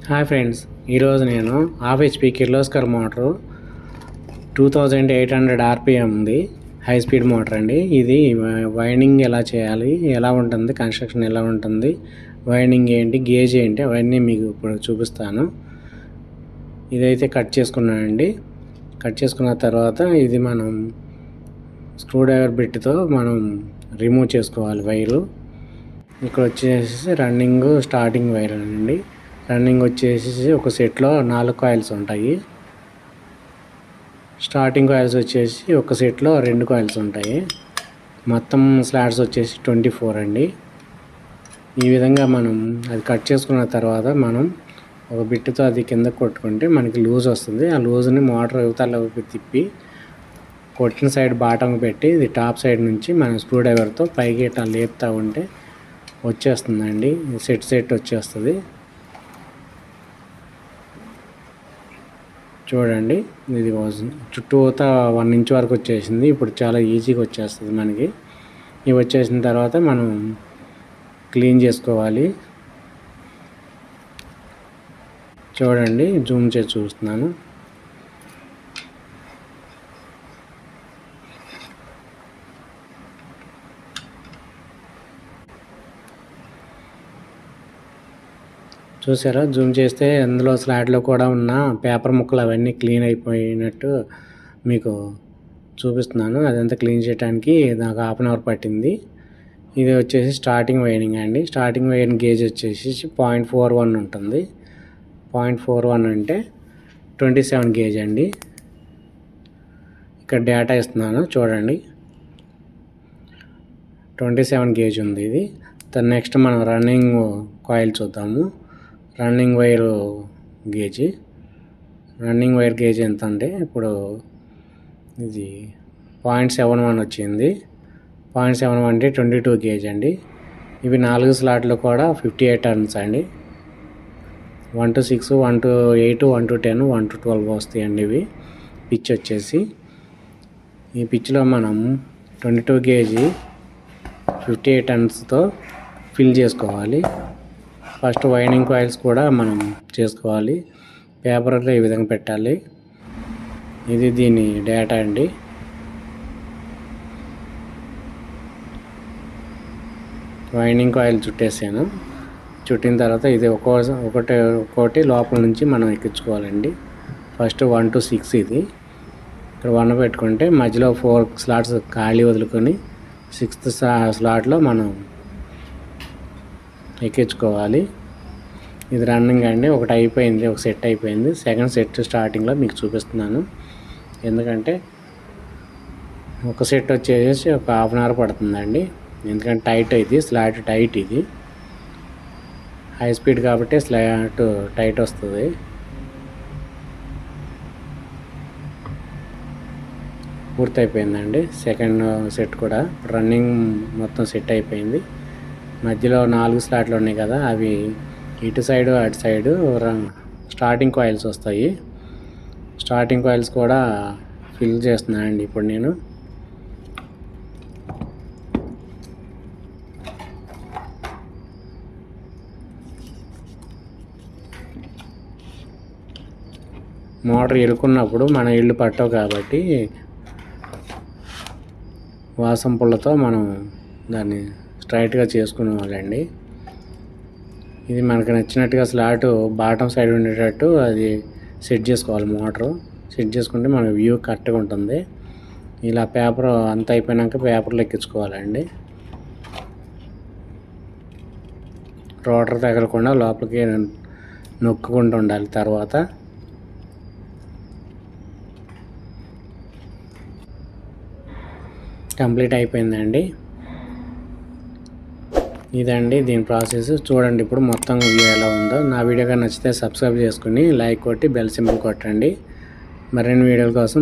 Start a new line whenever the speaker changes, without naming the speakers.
Hi friends, ఈరోజు నేను half HP Kirloskar motor 2800 RPM ఉంది. హై స్పీడ్ మోటార్ అండి. ఇది వైండింగ్ ఎలా చేయాలి, ఎలా ఉంటుంది, కన్స్ట్రక్షన్ ఎలా ఉంటుంది, వైండింగ్ ఏంటి, గేజ్ ఏంటి, అవన్నీ మీకు ఇప్పుడు చూపిస్తాను. ఇదైతే కట్ చేసుకున్నానండి. కట్ చేసుకున్న తర్వాత ఇది మనం స్క్రూ డ్రైవర్ బిట్తో మనం రిమూవ్ చేసుకోవాలి వైరు. ఇక్కడ వచ్చేసి రన్నింగ్ స్టార్టింగ్ వైర్ అండి. రన్నింగ్ వచ్చేసి ఒక సెట్లో 4 కాయిల్స్ ఉంటాయి. స్టార్టింగ్ కాయిల్స్ వచ్చేసి ఒక సెట్లో 2 కాయిల్స్ ఉంటాయి. మొత్తం స్లాట్స్ వచ్చేసి 24 అండి. ఈ విధంగా మనం అది కట్ చేసుకున్న తర్వాత మనం ఒక బిట్తో అది కింద కొట్టుకుంటే మనకి లూజ్ వస్తుంది. ఆ లూజ్ని మోటార్ యువతలకి తిప్పి కొట్టిన సైడ్ బాటం పెట్టి ఇది టాప్ సైడ్ నుంచి మనం స్క్రూ డ్రైవర్తో పైకి ఇట్లా లేపుతూ ఉంటే వచ్చేస్తుందండి. సెట్ వచ్చేస్తుంది. చూడండి, ఇది చుట్టూతా 1 ఇంచ్ వరకు వచ్చేసింది. ఇప్పుడు చాలా ఈజీగా వచ్చేస్తుంది మనకి. ఇవి వచ్చేసిన తర్వాత మనం క్లీన్ చేసుకోవాలి. చూడండి, జూమ్ చేసి చూస్తున్నాను. చూసారా, జూమ్ చేస్తే అందులో స్లాట్లో కూడా ఉన్న పేపర్ ముక్కలు అవన్నీ క్లీన్ అయిపోయినట్టు మీకు చూపిస్తున్నాను. అదంతా క్లీన్ చేయడానికి నాకు 1/2 అవర్ పట్టింది. ఇది వచ్చేసి స్టార్టింగ్ వైరింగ్ అండి. స్టార్టింగ్ వైరింగ్ గేజ్ వచ్చేసి 0.41 ఉంటుంది. 0.41 అంటే 27 గేజ్ అండి. ఇక్కడ డేటా ఇస్తున్నాను చూడండి. 27 గేజ్ ఉంది ఇది. నెక్స్ట్ మనం రన్నింగ్ కాయిల్ చూద్దాము. రన్నింగ్ వైర్ గేజ్ ఎంత అంటే ఇప్పుడు ఇది 0.71 వచ్చింది. 0.71 అంటే 22 గేజ్ అండి. ఇవి 4 స్లాట్లు కూడా 58 టర్న్స్ అండి. 1 to 6, 1 to 8, 1 to 10, 1 to 12 వస్తాయండి. ఇవి పిచ్ వచ్చేసి ఈ పిచ్లో మనం 22 గేజీ 58 టర్న్స్తో ఫిల్ చేసుకోవాలి. ఫస్ట్ వైండింగ్ కాయిల్స్ కూడా మనం చేసుకోవాలి. పేపర్లో ఈ విధంగా పెట్టాలి. ఇది దీని డేటా అండి. వైండింగ్ కాయిల్ చుట్టేసాను. చుట్టిన తర్వాత ఇది ఒక్కొక్కటి లోపల నుంచి మనం ఎక్కించుకోవాలండి. ఫస్ట్ 1 to 6 ఇది. ఇక్కడ 1 పెట్టుకుంటే మధ్యలో 4 స్లాట్స్ ఖాళీ వదులుకొని 6th స్లాట్లో మనం ఎక్కించుకోవాలి. ఇది రన్నింగ్ అండి. ఒకటి అయిపోయింది, ఒక సెట్ అయిపోయింది. సెకండ్ సెట్ స్టార్టింగ్లో మీకు చూపిస్తున్నాను. ఎందుకంటే ఒక సెట్ వచ్చేసి ఒక 1/2 అవర్ పడుతుందండి. ఎందుకంటే టైట్ ఇది, స్లాట్ టైట్ ఇది. హై స్పీడ్ కాబట్టి స్లాట్ టైట్ వస్తుంది. పూర్తయిపోయిందండి. సెకండ్ సెట్ కూడా రన్నింగ్ మొత్తం సెట్ అయిపోయింది. మధ్యలో 4 స్లాట్లు ఉన్నాయి కదా, అవి ఇటు సైడు అటు సైడు స్టార్టింగ్ కాయిల్స్ వస్తాయి. స్టార్టింగ్ కాయిల్స్ కూడా ఫిల్ చేస్తున్నానండి ఇప్పుడు నేను. మోటార్ ఇరుకున్నప్పుడు మన ఇల్లు పట్టవు కాబట్టి వాసం పుల్లతో మనం దాన్ని స్ట్రైట్గా చేసుకునేవాళ్ళండి. ఇది మనకు నచ్చినట్టుగా స్లాట్ బాటమ్ సైడ్ ఉండేటట్టు అది సెట్ చేసుకోవాలి. మోటారు సెట్ చేసుకుంటే మన వ్యూ కరెక్ట్గా ఉంటుంది. ఇలా పేపర్ అంతా అయిపోయినాక పేపర్లు ఎక్కించుకోవాలండి. రోటర్ తగలకుండా లోపలికి నొక్కుంటూ ఉండాలి. తర్వాత కంప్లీట్ అయిపోయిందండి. ఇదండి దీని ప్రాసెస్. చూడండి ఇప్పుడు మొత్తం వ్యూ ఎలా ఉందో. నా వీడియోగా నచ్చితే సబ్స్క్రైబ్ చేసుకుని లైక్ కొట్టి బెల్ సింబల్ కొట్టండి. మరిన్ని వీడియోల కోసం